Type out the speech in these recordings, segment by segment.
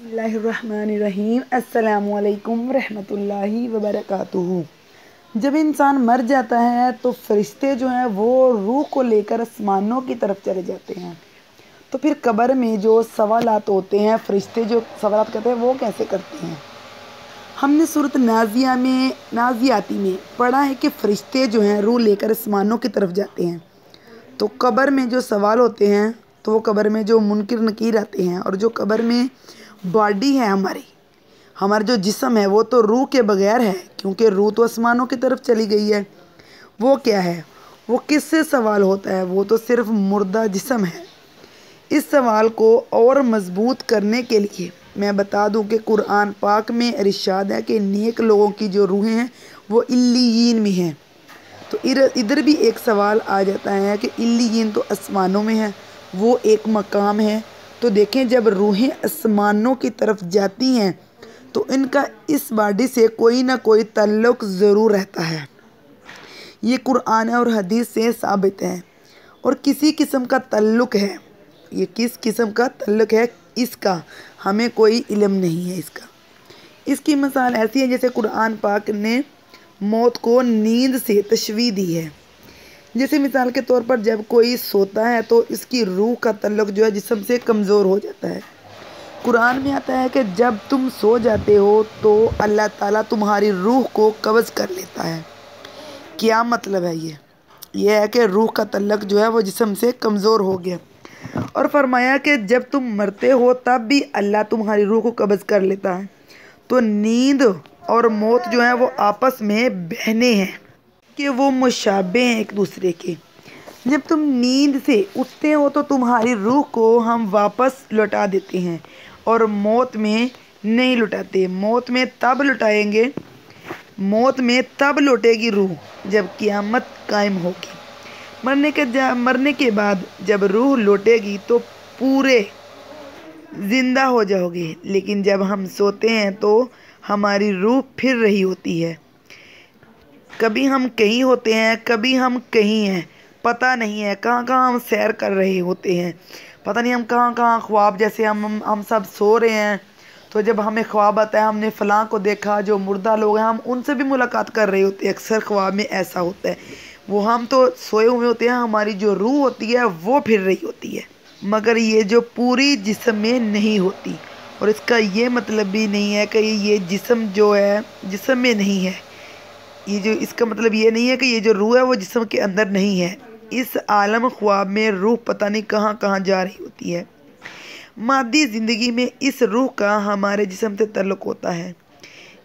बिस्मिल्लाहिर्रहमानिर्रहीम। अस्सलामु अलैकुम रहमतुल्लाहि वबरकातुहू। जब इंसान मर जाता है तो फरिश्ते जो हैं वो रूह को लेकर आसमानों की तरफ चले जाते हैं। तो फिर कब्र में जो सवालात होते हैं, फरिश्ते जो सवालात करते हैं वो कैसे करते हैं। हमने सूरत नाजियाती में पढ़ा है कि फरिश्ते जो हैं रूह लेकर आसमानों की तरफ जाते हैं। तो कब्र में जो सवाल होते हैं तो वो कब्र में जो मुनकिर नकीर आते हैं, और जो कब्र में बॉडी है हमारा जो जिस्म है वो तो रूह के बगैर है, क्योंकि रूह तो आसमानों की तरफ चली गई है। वो क्या है, वो किससे सवाल होता है, वो तो सिर्फ मुर्दा जिस्म है। इस सवाल को और मजबूत करने के लिए मैं बता दूं कि कुरान पाक में इरशाद है कि नेक लोगों की जो रूहें हैं वो इल्लियीन में हैं। तो इधर भी एक सवाल आ जाता है कि इल्लियीन तो आसमानों में है, वो एक मकाम है। तो देखें, जब रूहें आसमानों की तरफ जाती हैं तो इनका इस बॉडी से कोई ना कोई ताल्लुक़ ज़रूर रहता है। ये कुरान और हदीस से साबित है। और किसी किस्म का ताल्लुक़ है, ये किस किस्म का ताल्लुक़ है इसका हमें कोई इल्म नहीं है। इसकी मिसाल ऐसी है जैसे कुरान पाक ने मौत को नींद से तशबीह दी है। जैसे मिसाल के तौर पर जब कोई सोता है तो इसकी रूह का ताल्लुक़ जो है जिस्म से कमज़ोर हो जाता है। कुरान में आता है कि जब तुम सो जाते हो तो अल्लाह ताला तुम्हारी रूह को कब्ज़ कर लेता है। क्या मतलब है ये है कि रूह का ताल्लुक़ जो है वो जिस्म से कमज़ोर हो गया। और फरमाया कि जब तुम मरते हो तब भी अल्लाह तुम्हारी रूह को कब्ज़ कर लेता है। तो नींद और मौत जो है वो आपस में बहने हैं कि वो मुशाबे हैं एक दूसरे के। जब तुम नींद से उठते हो तो तुम्हारी रूह को हम वापस लौटा देते हैं, और मौत में नहीं लौटाते। मौत में तब लौटेगी रूह जब क़यामत कायम होगी। मरने के बाद जब रूह लौटेगी तो पूरे ज़िंदा हो जाओगे। लेकिन जब हम सोते हैं तो हमारी रूह फिर रही होती है। कभी हम कहीं होते हैं, कभी हम कहीं हैं, पता नहीं है। कहाँ कहाँ हम सैर कर रहे होते हैं, पता नहीं हम कहाँ कहाँ ख्वाब, जैसे हम सब सो रहे हैं तो जब हमें ख्वाब आता है हमने फ़लाँ को देखा, जो मुर्दा लोग हैं हम उनसे भी मुलाकात कर रहे होते हैं। अक्सर ख्वाब में ऐसा होता है। वो हम तो सोए हुए होते हैं, हमारी जो रूह होती है वो फिर रही होती है, मगर ये जो पूरी जिस्म में नहीं होती। और इसका ये मतलब भी नहीं है कि ये जिस्म जो है जिस्म में नहीं है। इसका मतलब ये नहीं है कि ये जो रूह है वो जिस्म के अंदर नहीं है। इस आलम ख्वाब में रूह पता नहीं कहाँ कहाँ जा रही होती है। मादी ज़िंदगी में इस रूह का हमारे जिस्म से ताल्लुक़ होता है।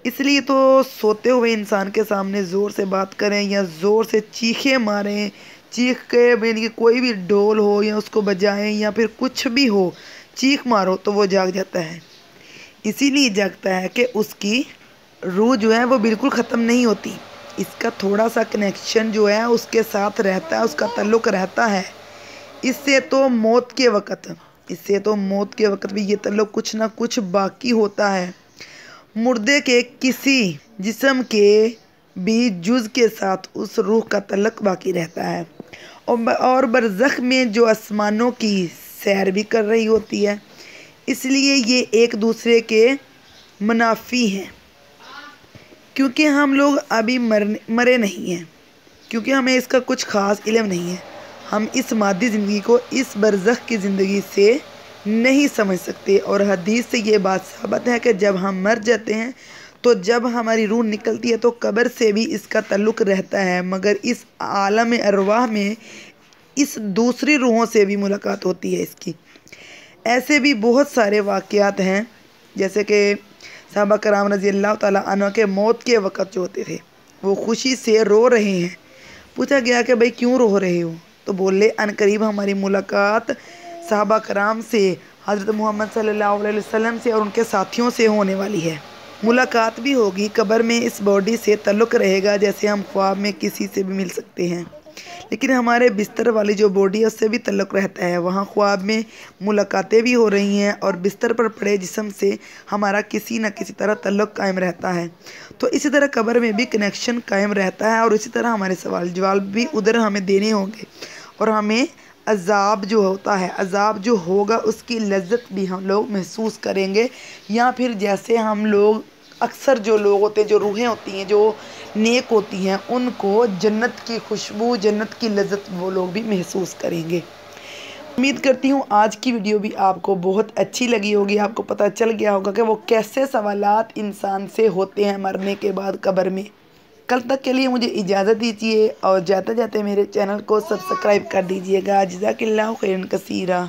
इसलिए तो सोते हुए इंसान के सामने ज़ोर से बात करें या ज़ोर से चीखें मारें, चीख के यानी कि कोई भी ढोल हो या उसको बजाएं या फिर कुछ भी हो, चीख मारो तो वो जाग जाता है। इसीलिए जागता है कि उसकी रूह जो है वो बिल्कुल ख़त्म नहीं होती। इसका थोड़ा सा कनेक्शन जो है उसके साथ रहता है, उसका ताल्लुक़ रहता है। इससे तो मौत के वक़्त भी ये ताल्लुक़ कुछ ना कुछ बाकी होता है। मुर्दे के किसी जिस्म के भी जुज़ के साथ उस रूह का ताल्लुक़ बाकी रहता है। और बरज़ख में जो आसमानों की सैर भी कर रही होती है। इसलिए ये एक दूसरे के मुनाफी हैं, क्योंकि हम लोग अभी मरे नहीं हैं, क्योंकि हमें इसका कुछ ख़ास इल्म नहीं है। हम इस मादी ज़िंदगी को इस बरज़ख की ज़िंदगी से नहीं समझ सकते। और हदीस से ये बात साबित है कि जब हम मर जाते हैं तो जब हमारी रूह निकलती है तो कब्र से भी इसका ताल्लुक़ रहता है, मगर इस आलम अरवाह में इस दूसरी रूहों से भी मुलाकात होती है इसकी। ऐसे भी बहुत सारे वाक़यात हैं, जैसे कि सहाबा कराम रज़ी अल्लाह ताला अन्हु के मौत के वक़्त जो होते थे वो खुशी से रो रहे हैं। पूछा गया कि भाई क्यों रो रहे हो, तो बोले अनकरीब हमारी मुलाकात सहाबा कराम से, हज़रत मोहम्मद सल्लल्लाहु अलैहि वसल्लम से और उनके साथियों से होने वाली है। मुलाकात भी होगी, कब्र में इस बॉडी से ताल्लुक़ रहेगा, जैसे हम ख्वाब में किसी से भी मिल सकते हैं। लेकिन हमारे बिस्तर वाली जो बॉडी है उससे भी ताल्लुक़ रहता है। वहाँ ख्वाब में मुलाकातें भी हो रही हैं और बिस्तर पर पड़े जिस्म से हमारा किसी न किसी तरह ताल्लुक़ कायम रहता है। तो इसी तरह कब्र में भी कनेक्शन कायम रहता है, और इसी तरह हमारे सवाल जवाब भी उधर हमें देने होंगे और हमें عذاب جو ہوتا ہے، عذاب جو ہوگا اس کی لذت بھی ہم لوگ محسوس کریں گے، یا پھر جیسے ہم لوگ اکثر جو لوگ ہوتے ہیں، جو روحیں ہوتی ہیں جو نیک ہوتی ہیں، ان کو جنت کی خوشبو، جنت کی لذت وہ لوگ بھی محسوس کریں گے۔ امید کرتی ہوں آج کی ویڈیو بھی آپ کو بہت اچھی لگی ہوگی، آپ کو پتہ چل گیا ہوگا کہ وہ کیسے سوالات انسان سے ہوتے ہیں مرنے کے بعد قبر میں۔ کل تک کے لیے مجھے اجازت دیجیے، اور جاتے جاتے میرے چینل کو سبسکرائب کر دیجیے گا۔ جزاک اللہ خیرا کثیرا۔